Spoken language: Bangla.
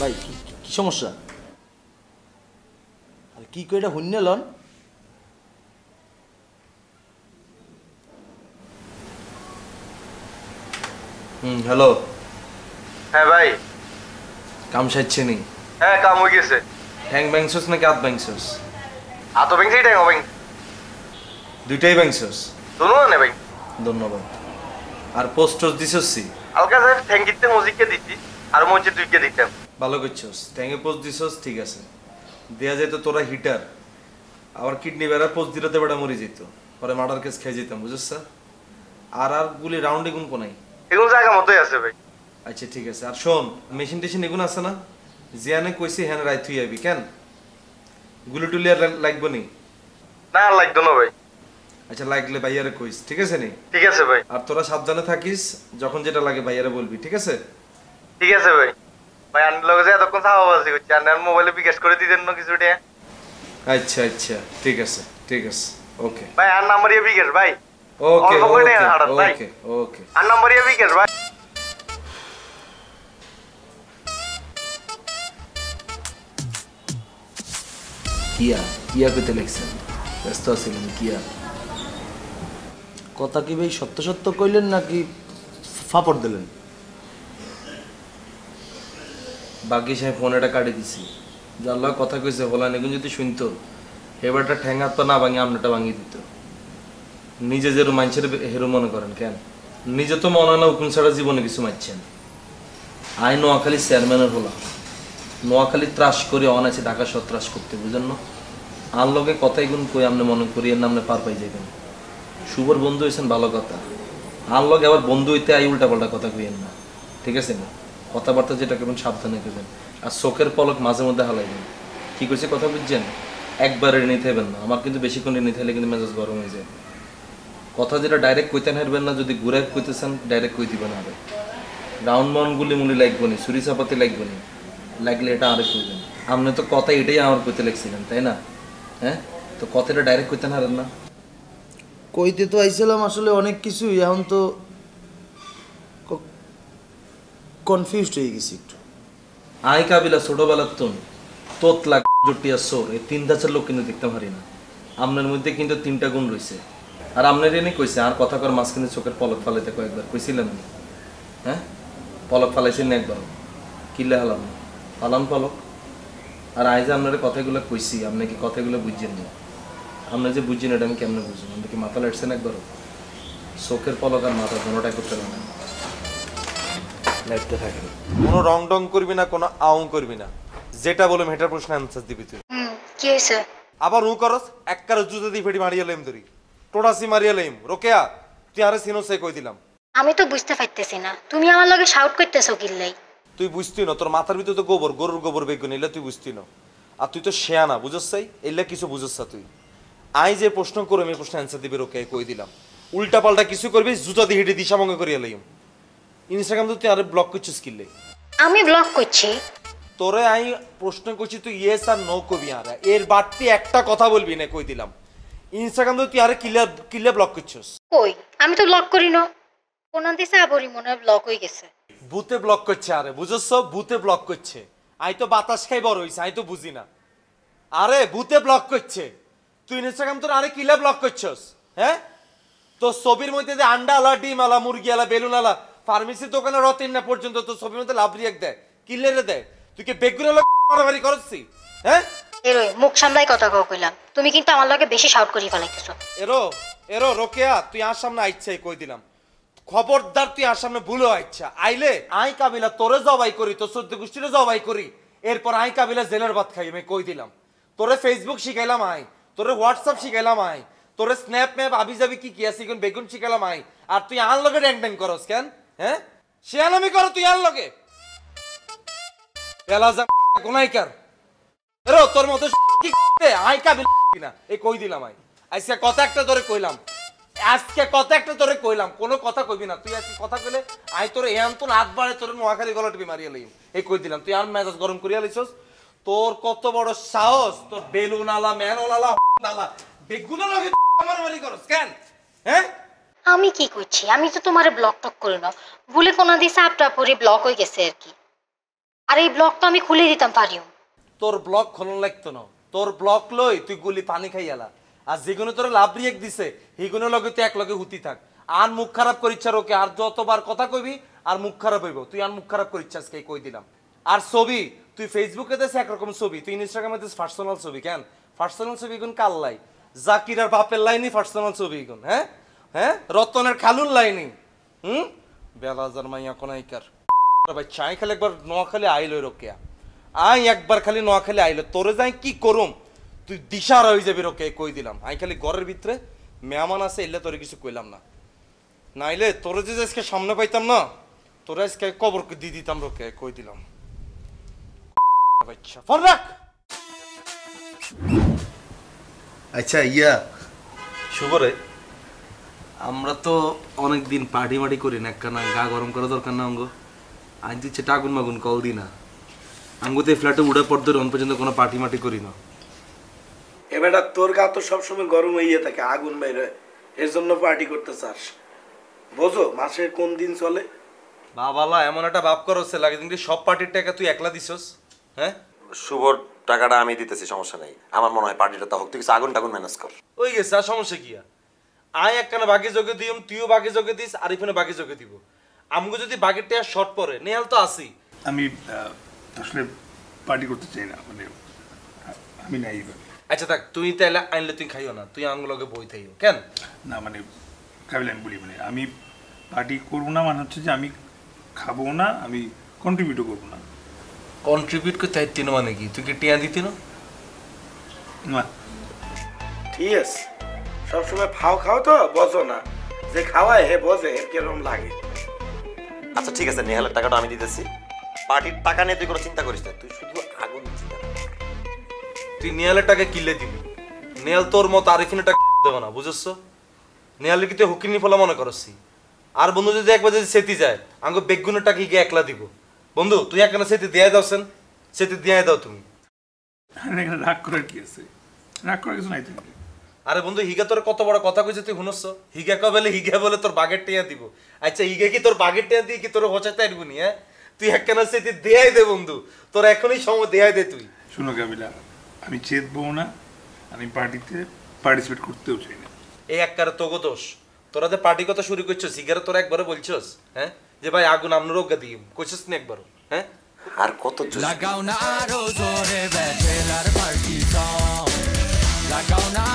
ভাই কি সমস্যা? আরে কি কইটা হইন্য লন? হ্যালো। হ্যাঁ ভাই। কাম সাইচ্ছে নি? হ্যাঁ কাম হয়ে গেছে। ঠ্যাং ব্যাংসস নাকি হাত ব্যাংসস? হাতও ব্যাংক ঠ্যাংও ব্যাংক, দুইটাই ব্যাংসস? দুনো না ভাই। ধন্যবাদ। আর পোস্টস দিছসি? হালকা সাহেব ঠ্যাং কিনতে মজিদকে দিচ্ছি আর মঞ্চে দুইকে দিতাম। ভালো করছস, ঠ্যাঙে পোস্ট দিছস ঠিক আছে। দেয়া যেত তোরা হিটার, আবার কিডনি বেড়া পোস্ট দিলে তো বেটা মরে যেত, পরে মার্ডার কেস খেয়ে যেতাম বুঝছ? আর আর গুলি রাউন্ডে গুন কোনাই? এগুলো জায়গা মতোই আছে ভাই। আচ্ছা ঠিক আছে। আর শোন, মেশিন টেশিন এগুলো আছে না? জিয়ানে কইছি হ্যাঁ রাইত তুই আবি কেন? গুলি টুলি আর লাগবো নি? না আর লাগতো না ভাই। আচ্ছা লাগলে ভাইয়ারে কইস, ঠিক আছে নি? ঠিক আছে ভাই। আর তোরা সাবধানে থাকিস, যখন যেটা লাগে ভাইয়ারে বলবি, ঠিক আছে? ঠিক আছে ভাই। ভাই আন্নার লগে যে এতক্ষণ চাপাবাজি করছি, আন্নার মোবাইলে বিকাশ করে দিতেন না কিছু টাকা? আচ্ছা আচ্ছা ঠিক আছে ঠিক আছে, ওকে। ভাই আর নাম্বার ইয়ে বিকাশ ভাই। ওকে অল্প করে ওকে টাকা হারান ভাই। ওকে ওকে। আর নাম্বার ইয়ে বিকাশ ভাই। কিয়া কিয়া পেতে লেখছেন? ব্যস্ত আছিলেন কিয়া? কথা কি ভাই সত্য সত্য কইলেন নাকি ফাপড় দিলেন? বাকি সাহেব ফোন এটা কাটি দিছি, যার লগে কথা কইছে বলা নেগুন যদি শুনতো এবারটা ঠ্যাং হাত পা না ভাঙি আমনাটা ভাঙিয়ে দিত। নিজে যেরু মানুষের হেরো মনে করেন কেন? নিজে তো মনে হয় না উকুন ছাড়া জীবনে কিছু মারছেন। আই নোয়াখালী চেয়ারম্যানের হলাম, নোয়াখালী ত্রাস করে অনাছে ঢাকা শহর ত্রাস করতে, বুঝেন না? আর লগে কথাই গুণ কই আমনে মনে করি এর নামনে পার পাই যাবেন। শুভর বন্ধু হয়েছেন ভালো কথা, আর লগে আবার বন্ধু হইতে আই উল্টা পাল্টা কথা কইেন না, ঠিক আছে না? কথাবার্তা যেটা কেমন সাবধানে করবেন, আর চোখের পলক মাঝে মধ্যে হালাইবেন। কি কইছে কথা বুঝছেন? একবারে নিতে হবেন না, আমার কিন্তু বেশিক্ষণ নিতে হলে কিন্তু মেজাজ গরম হয়ে যায়। কথা যেটা ডাইরেক্ট কইতেন হারবেন না, যদি ঘুরে কইতেছেন ডাইরেক্ট কই দিবেন। আরে রাউন্ড মাউন্ড গুলি মুলি লাগবো নি, ছুরি চাপাতি লাগবো নি, লাগলে এটা আরেক কইবেন। আপনি তো কথা এটাই আমার কইতে লাগছিলেন তাই না? হ্যাঁ, তো কথাটা ডাইরেক্ট কইতেন হারেন না? কইতে তো আইছিলাম আসলে অনেক কিছু, এখন তো কনফিউজড হয়ে গেছি একটু। আই কাবিলা ছোটবেলার তোত লাগ জটিয়া সোর, এই তিন ধাঁচের লোক কিন্তু দেখতে পারি না। আপনার মধ্যে কিন্তু তিনটা গুণ রয়েছে। আর আপনার এনে কইছে আর কথা কর মাঝখানে চোখের পলক ফালাইতে কয়েকবার কইছিলেন না? হ্যাঁ, পলক ফালাইছেন না একবার? কিল্লে হালাম না ফালান পলক। আর আই যে আপনার কথাগুলো কইছি, আপনি কি কথাগুলো বুঝছেন না? আপনি যে বুঝছেন এটা আমি কেমনে বুঝবো? আপনি কি মাথা লাইটছেন একবারও? চোখের পলক আর মাথা কোনোটাই করতে পারে না, লাইটতে থাকে। কোনো রং ডং করবি না, কোনো আউং করবি না, যেটা বললাম হেটার প্রশ্ন অ্যান্সার দিবি তুই। কি হইছে? আবার উ করস এক কারো জুতা দিয়ে ফেটি মারিয়া লইম ধরি, টোটাসি মারিয়া লইম। রোকেয়া তুই আরে সিনোসে কই দিলাম। আমি তো বুঝতে পারতেছি না তুমি আমার লগে শাউট করতেছো কিল্লাই। তুই বুঝতি না, তোর মাথার ভিতরে তো গোবর, গরুর গোবর বেগুন, এলে তুই বুঝতি না। আর তুই তো শেয়ানা, বুঝছ চাই এলে কিছু বুঝছ তুই। আই যে প্রশ্ন করো আমি প্রশ্ন অ্যান্সার দিবি, রোকে কই দিলাম। উল্টা পাল্টা কিছু করবি জুতা দিয়ে হেঁটে দিশা মঙ্গে করিয়া লইম। ইনস্টাগ্রাম তো তুই আরে ব্লক করছিস কিনলে? আমি ব্লক করছি? তোরে আই প্রশ্ন করছি, তুই ইয়েস আর নো কবি, আর এর বাড়তি একটা কথা বলবি না, কই দিলাম। ইনস্টাগ্রাম তো তুই আরে কিলে ব্লক করছিস? কই আমি তো ব্লক করি না, কোন দিছে আবরি মনে হয় ব্লক হয়ে গেছে। ভূতে ব্লক করছে, আরে বুঝছ? ভূতে ব্লক করছে। আই তো বাতাস খাই বড় হইছে, আই তো বুঝি না। আরে ভূতে ব্লক করছে, তুই ইনস্টাগ্রাম তোর আরে কিলে ব্লক করছস? হ্যাঁ, তো ছবির মধ্যে যে আন্ডা আলা, ডিম আলা, মুরগি আলা, বেলুন আলা, ফার্মেসির দোকানে রতিন না পর্যন্ত তো ছবির মধ্যে লাভ রিয়াক দেয়, কিলে রে দেয়। তুই কি বেগুন মারামারি করছিস? হ্যাঁ, এরই মুখ সামলাই কথা কইলাম, তুমি কিন্তু আমার লগে বেশি শাউট করি ফেলাইতেছো। এরো এরো রোকেয়া তুই আর সামনে আইছাই কই দিলাম, খবরদার তুই আর সামনে ভুলো আইছা আইলে আই কাবিলা তোরে জবাই করি, তোর চোদ্দ গোষ্ঠীরে জবাই করি, এরপর আই কাবিলা জেলের ভাত খাই। আমি কই দিলাম তোরে ফেসবুক শিখাইলাম আই, তোরে হোয়াটসঅ্যাপ শিখাইলাম আই, তোরে স্ন্যাপ ম্যাপ আবি যাবি কি কি আছে বেগুন শিখাইলাম আই, আর তুই আন লগে ড্যাং ড্যাং করস কেন? হ্যাঁ, সে আনামি করো তুই আন লগে এলাজা কোনাইকার। এরো তোর মতো কি আই কাবিলা না, এই কই দিলাম আই। আজকে কথা একটা তোরে কইলাম, আজকে কথা একটা তোরে কইলাম, কোনো কথা কইবি না তুই। আজকে কথা কইলে আই তোরে এন তো হাত বাড়ে তোর নোয়াখালী গলা টিপি মারিয়া লইম, এই কই দিলাম। তুই আর মেজাজ গরম করিয়া লইছস, তোর কত বড় সাহস, তোর বেলুন আলা, মেনল আলা, আলা বেগুন লাগে মারামারি করস কেন? হ্যাঁ, আমি কি করছি? আমি তো তোমারে ব্লক টক করি না, ভুলে কোন দিছে আপটা পরে ব্লক হয়ে গেছে আর কি। আর এই ব্লগ তো আমি খুলে দিতাম পারিও। তোর ব্লক খোলন লাগতো না, তোর ব্লক লই তুই গুলি পানি খাইয়ালা। আর যেগুলো তোর লাভ রিয়েক্ট দিছে সেগুলো লগে তুই এক লগে হুতি থাক। আর মুখ খারাপ করিচ্ছা ওকে, আর যতবার কথা কইবি আর মুখ খারাপ হইব। তুই আর মুখ খারাপ করিচ্ছাস কে কই দিলাম। আর ছবি তুই ফেসবুকে দেশ একরকম ছবি, তুই ইনস্টাগ্রামে দেশ পার্সোনাল ছবি। কেন পার্সোনাল ছবি কোন কাল লাই? জাকির আর বাপের লাইনই পার্সোনাল ছবি কোন? হ্যাঁ হ্যাঁ, রতনের খালুর লাইনই। বেলাজার মাইয়া কোনাইকার ভাই চাই খালি একবার নোয়াখালী আইলো রোকেয়া। আই একবার খালি নোয়াখালী আইলো তোরে যাই কি করুম তুই দিশার হয়ে যাবি রোকে কই দিলাম। আই খালি ঘরের ভিতরে মেহমান আছে এলে তোরে কিছু কইলাম না, নাইলে তোরে যে আজকে সামনে পাইতাম না, তোরে আজকে কবর দিয়ে দিতাম রোকে কই দিলাম। আচ্ছা ফোন রাখ। আচ্ছা ইয়া শুভ রে, আমরা তো অনেকদিন পার্টি মাটি করি না, একখানা গা গরম করা দরকার না অঙ্গ। আজ দিচ্ছে টাগুন মাগুন কল দি না আঙ্গুতে ফ্ল্যাটে উড়ে পড়তে অন পর্যন্ত কোনো পার্টি মাটি করি না। এবারটা তোর গা তো সবসময় গরম হইয়া থাকে, আগুন বাইরে, এর জন্য পার্টি করতে চাস। বোঝো মাসের কোন দিন চলে? বাবালা এমন একটা ভাব করছে লাগে কিন্তু সব পার্টির টাকা তুই একলা দিছস। হ্যাঁ শুভর টাকাটা আমি দিতেছি, সমস্যা নেই। আমার মনে হয় পার্টিটা তো হোক, তুই কিছু আগুন টাগুন ম্যানেজ কর। ওই গেছে আর সমস্যা কি? আয় একখানা বাকি যোগে দিম, তুইও বাকি যোগে দিস, আরিফিনে বাকি যোগে দিব। আমগো যদি বাকির টাকা শর্ট পড়ে নেহাল তো আসি। আমি আসলে পার্টি করতে চাই না, মানে আমি নাই। আচ্ছা থাক, তুই তাইলে আইনলে তুই খাইও না, তুই আঙ্গুলকে বই থাইও কেন না, মানে খাইলে আমি বলি, মানে আমি পার্টি করবো না, মানে হচ্ছে যে আমি খাবো না, আমি কন্ট্রিবিউটও করবো না। কন্ট্রিবিউট করতে চাইতি না মানে কি? তুই কি টিয়া দিতি না? না ঠিক আছে, সবসময় ফাও খাও তো বোঝো না, যে খাওয়ায় হে বোঝে এর কিরকম লাগে। আচ্ছা ঠিক আছে, নেহালের টাকাটা আমি দিতেছি। পার্টির টাকা নিয়ে তুই কোনো চিন্তা করিস না, তুই শুধু আগুন চিন্তা কর। তুই নেহালের টাকা কিনলে দিবি, নেহাল তোর মতো আরিফিনের টাকা দেবো না, বুঝছো? নেহালের কি তুই হুকিনি ফলা মনে করছি? আর বন্ধু যদি একবার যদি সেতি যায় আঙ্গো বেগুনের টাকা গিয়ে একলা দিব। বন্ধু তুই একখানা সেতি দিয়ে দাওছেন, সেতি দিয়ে দাও তুমি। এখানে রাগ করার কি আছে? রাগ করার কিছু নাই তো। আরে বন্ধু হিগা তোর কত বড় কথা কইছে তুই শুনছ? হিগা কবেলে হিগা বলে তোর বাগের টিয়া দিব। আচ্ছা হিগা কি তোর বাগের টিয়া দিয়ে কি তোর হোচাইতে আরবুনি? হ্যাঁ তুই একখানা সেতি দেয়াই দে বন্ধু, তোর এখনই সময় দেয়াই দে তুই। শুনো কাবিলা, আমি চেতবো না, আমি পার্টিতে পার্টিসিপেট করতেও চাই না। এই একবারে তোগো দোষ, তোরা যে পার্টি কথা শুরু করছিস সিগারে তোরা একবারে বলছস হ্যাঁ যে ভাই আগুন আপনার রোগা দিই কইছস না একবার? হ্যাঁ আর কত লাগাও না আরো জোরে ব্যাচেলার পার্টি সং, লাগাও না